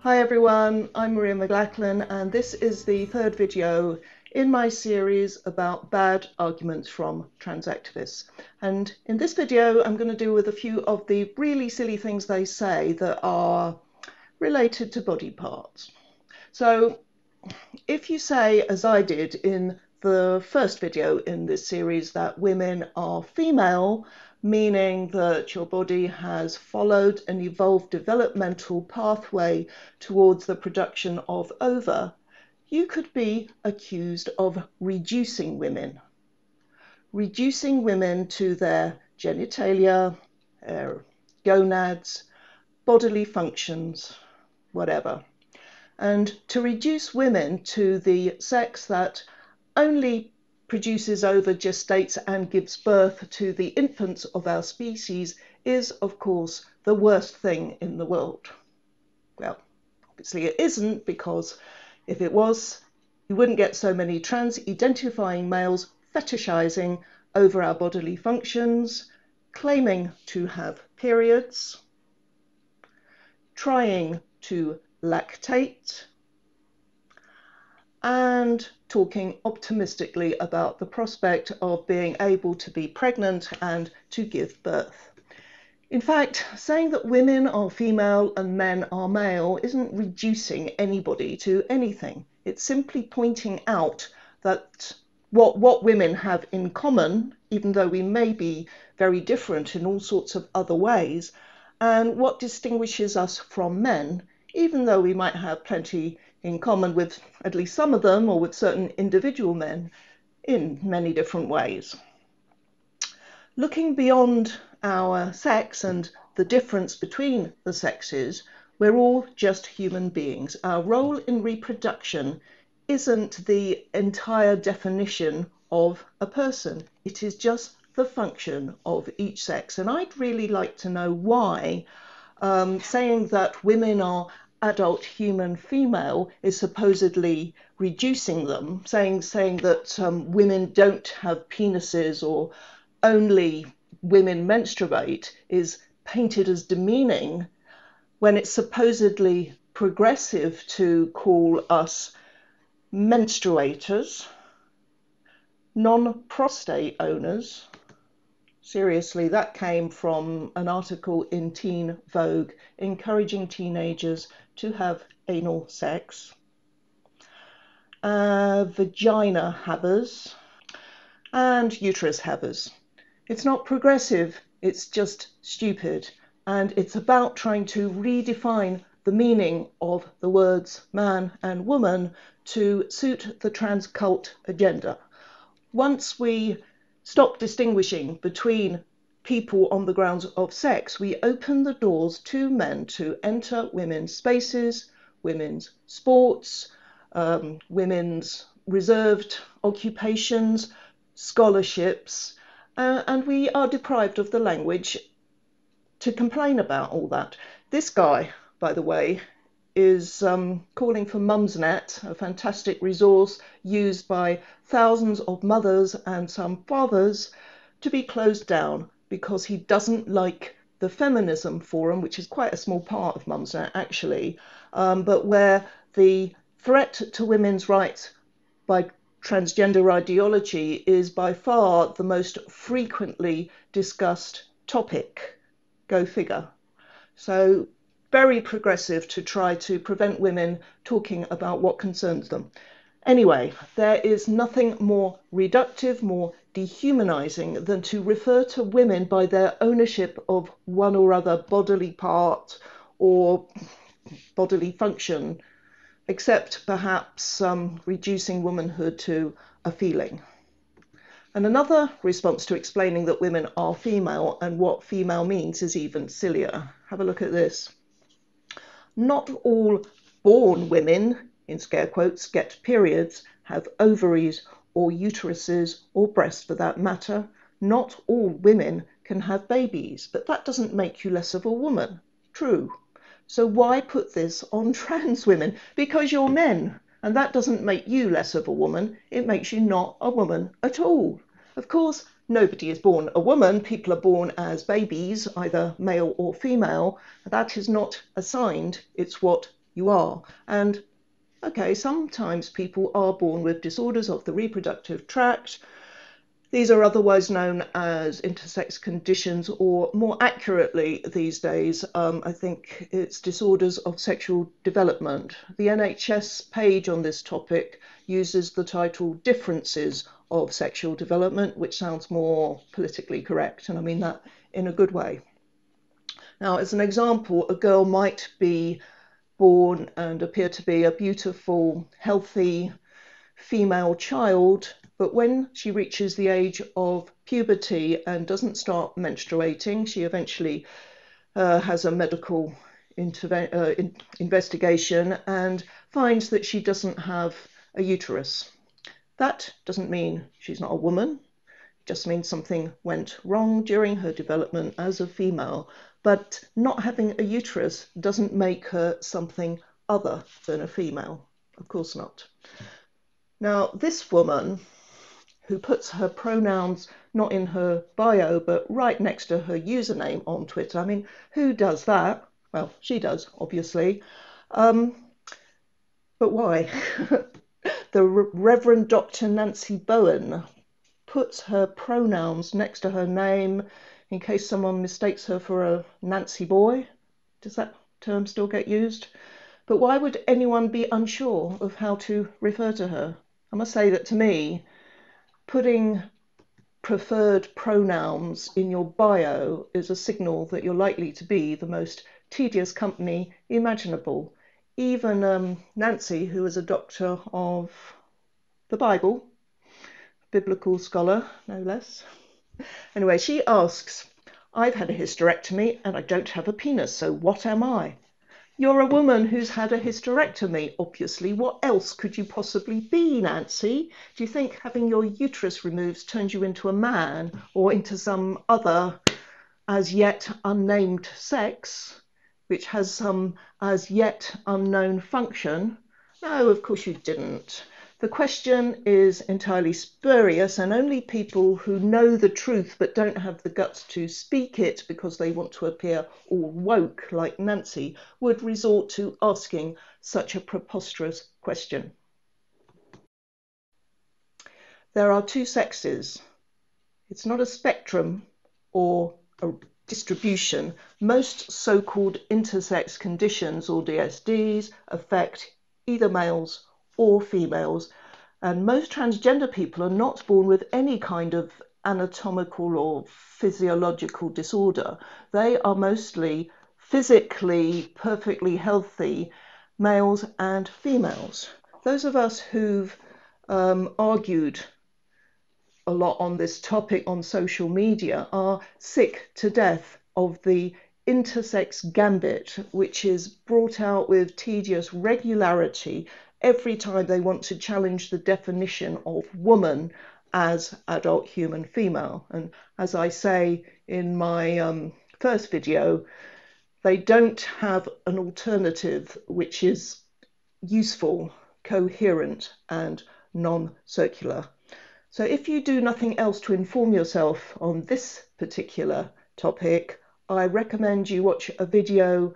Hi everyone, I'm Maria McLachlan and this is the third video in my series about bad arguments from trans activists. And in this video I'm going to deal with a few of the really silly things they say that are related to body parts. So if you say, as I did in the first video in this series, that women are female, meaning that your body has followed an evolved developmental pathway towards the production of ova, you could be accused of reducing women to their genitalia, their gonads, bodily functions, whatever. And to reduce women to the sex that only produces ova, gestates and gives birth to the infants of our species is, of course, the worst thing in the world. Well, obviously it isn't, because if it was, you wouldn't get so many trans-identifying males fetishizing over our bodily functions, claiming to have periods, trying to lactate, and talking optimistically about the prospect of being able to be pregnant and to give birth. In fact, saying that women are female and men are male isn't reducing anybody to anything. It's simply pointing out that what women have in common, even though we may be very different in all sorts of other ways, and what distinguishes us from men, even though we might have plenty in common with at least some of them, or with certain individual men in many different ways. Looking beyond our sex and the difference between the sexes, we're all just human beings. Our role in reproduction isn't the entire definition of a person. It is just the function of each sex. And I'd really like to know why saying that women are adult human female is supposedly reducing them, saying that women don't have penises or only women menstruate is painted as demeaning, when it's supposedly progressive to call us menstruators, non-prostate owners. Seriously, that came from an article in Teen Vogue encouraging teenagers to have anal sex. Vagina havers and uterus havers. It's not progressive, it's just stupid. And it's about trying to redefine the meaning of the words man and woman to suit the trans cult agenda. Once we stop distinguishing between people on the grounds of sex, we open the doors to men to enter women's spaces, women's sports, women's reserved occupations, scholarships, and we are deprived of the language to complain about all that. This guy, by the way, is calling for Mumsnet, a fantastic resource used by thousands of mothers and some fathers, to be closed down because he doesn't like the feminism forum, which is quite a small part of Mumsnet actually, but where the threat to women's rights by transgender ideology is by far the most frequently discussed topic. Go figure. So very progressive to try to prevent women talking about what concerns them. Anyway, there is nothing more reductive, more dehumanizing than to refer to women by their ownership of one or other bodily part or bodily function, except perhaps reducing womanhood to a feeling. And another response to explaining that women are female and what female means is even sillier. Have a look at this. Not all born women, in scare quotes, get periods, have ovaries or uteruses or breasts for that matter. Not all women can have babies, but that doesn't make you less of a woman. True. So why put this on trans women? Because you're men, and that doesn't make you less of a woman. It makes you not a woman at all. Of course, nobody is born a woman. People are born as babies, either male or female. That is not assigned. It's what you are. And okay, sometimes people are born with disorders of the reproductive tract. These are otherwise known as intersex conditions, or more accurately these days, I think it's disorders of sexual development. The NHS page on this topic uses the title Differences of Sexual Development, which sounds more politically correct, and I mean that in a good way. Now, as an example, a girl might be born and appear to be a beautiful, healthy female child, but when she reaches the age of puberty and doesn't start menstruating, she eventually has a medical investigation and finds that she doesn't have a uterus. That doesn't mean she's not a woman. It just means something went wrong during her development as a female. But not having a uterus doesn't make her something other than a female. Of course not. Now, this woman, who puts her pronouns not in her bio, but right next to her username on Twitter. I mean, who does that? Well, she does, obviously. But why? The Reverend Dr. Nancy Bowen puts her pronouns next to her name in case someone mistakes her for a Nancy boy. Does that term still get used? But why would anyone be unsure of how to refer to her? I must say that to me, putting preferred pronouns in your bio is a signal that you're likely to be the most tedious company imaginable. Even Nancy, who is a doctor of the Bible, biblical scholar, no less. Anyway, she asks, I've had a hysterectomy and I don't have a penis, so what am I? You're a woman who's had a hysterectomy, obviously. What else could you possibly be, Nancy? Do you think having your uterus removed turns you into a man or into some other as yet unnamed sex, which has some as yet unknown function? No, of course you didn't. The question is entirely spurious, and only people who know the truth but don't have the guts to speak it because they want to appear all woke like Nancy would resort to asking such a preposterous question. There are two sexes. It's not a spectrum or a distribution. Most so-called intersex conditions, or DSDs, affect either males or females, and most transgender people are not born with any kind of anatomical or physiological disorder. They are mostly physically perfectly healthy males and females. Those of us who've argued a lot on this topic on social media are sick to death of the intersex gambit, which is brought out with tedious regularity every time they want to challenge the definition of woman as adult human female. And as I say in my first video, they don't have an alternative which is useful, coherent, and non-circular. So if you do nothing else to inform yourself on this particular topic, I recommend you watch a video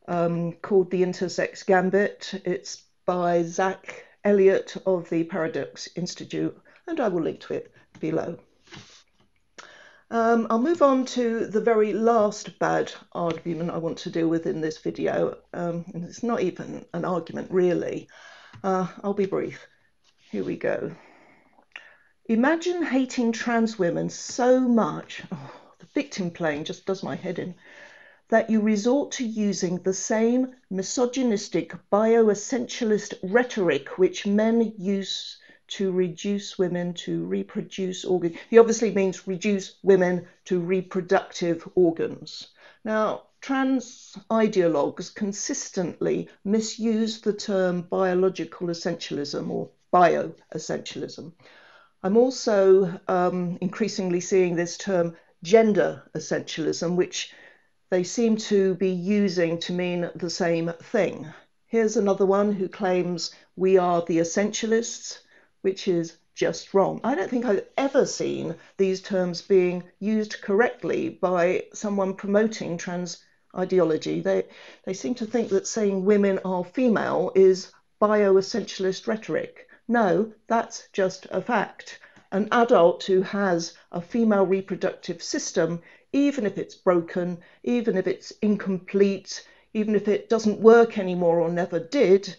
called The Intersex Gambit. It's by Zach Elliott of the Paradox Institute, and I will link to it below. I'll move on to the very last bad argument I want to deal with in this video. And it's not even an argument, really. I'll be brief. Here we go. Imagine hating trans women so much, the victim playing just does my head in, that you resort to using the same misogynistic bioessentialist rhetoric which men use to reduce women to reproduce organs. He obviously means reduce women to reproductive organs. Now, trans ideologues consistently misuse the term biological essentialism or bioessentialism. I'm also increasingly seeing this term gender essentialism, which they seem to be using to mean the same thing. Here's another one who claims we are the essentialists, which is just wrong. I don't think I've ever seen these terms being used correctly by someone promoting trans ideology. They seem to think that saying women are female is bioessentialist rhetoric. No, that's just a fact. An adult who has a female reproductive system, even if it's broken, even if it's incomplete, even if it doesn't work anymore or never did,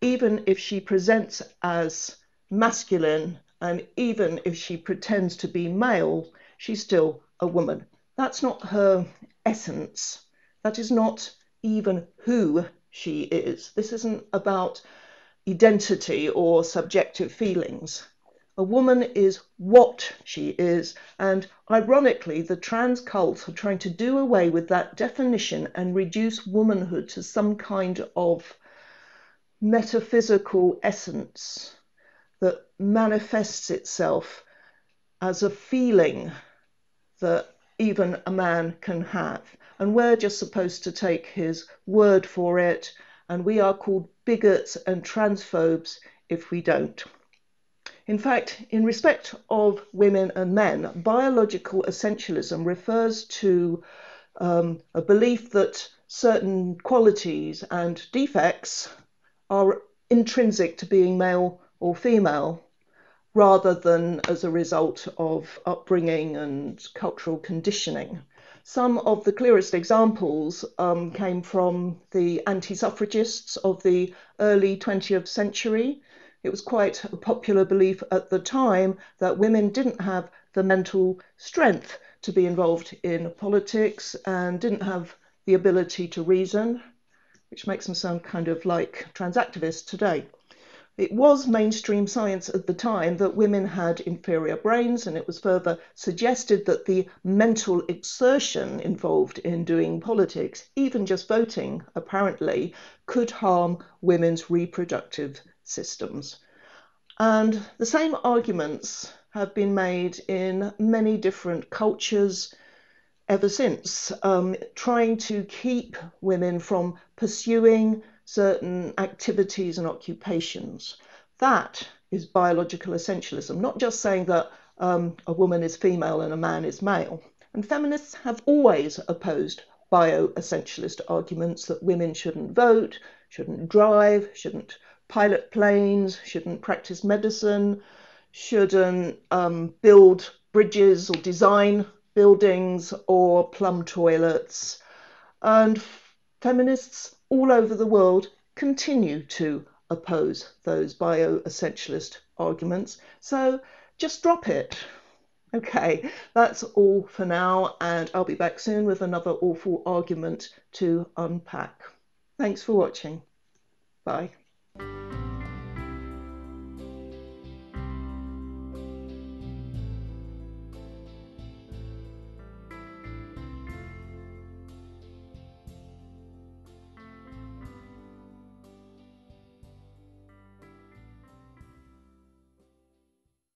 even if she presents as masculine, and even if she pretends to be male, she's still a woman. That's not her essence. That is not even who she is. This isn't about identity or subjective feelings. A woman is what she is, and ironically, the trans cults are trying to do away with that definition and reduce womanhood to some kind of metaphysical essence that manifests itself as a feeling that even a man can have. And we're just supposed to take his word for it, and we are called bigots and transphobes if we don't. In fact, in respect of women and men, biological essentialism refers to a belief that certain qualities and defects are intrinsic to being male or female, rather than as a result of upbringing and cultural conditioning. Some of the clearest examples came from the anti-suffragists of the early 20th century. It was quite a popular belief at the time that women didn't have the mental strength to be involved in politics and didn't have the ability to reason, which makes them sound kind of like trans activists today. It was mainstream science at the time that women had inferior brains, and it was further suggested that the mental exertion involved in doing politics, even just voting apparently, could harm women's reproductive systems. And the same arguments have been made in many different cultures ever since, trying to keep women from pursuing certain activities and occupations. That is biological essentialism, not just saying that a woman is female and a man is male. And feminists have always opposed bioessentialist arguments that women shouldn't vote, shouldn't drive, shouldn't pilot planes, shouldn't practice medicine, shouldn't build bridges or design buildings or plumb toilets. And feminists all over the world continue to oppose those bioessentialist arguments. So just drop it. Okay, that's all for now, and I'll be back soon with another awful argument to unpack. Thanks for watching. Bye.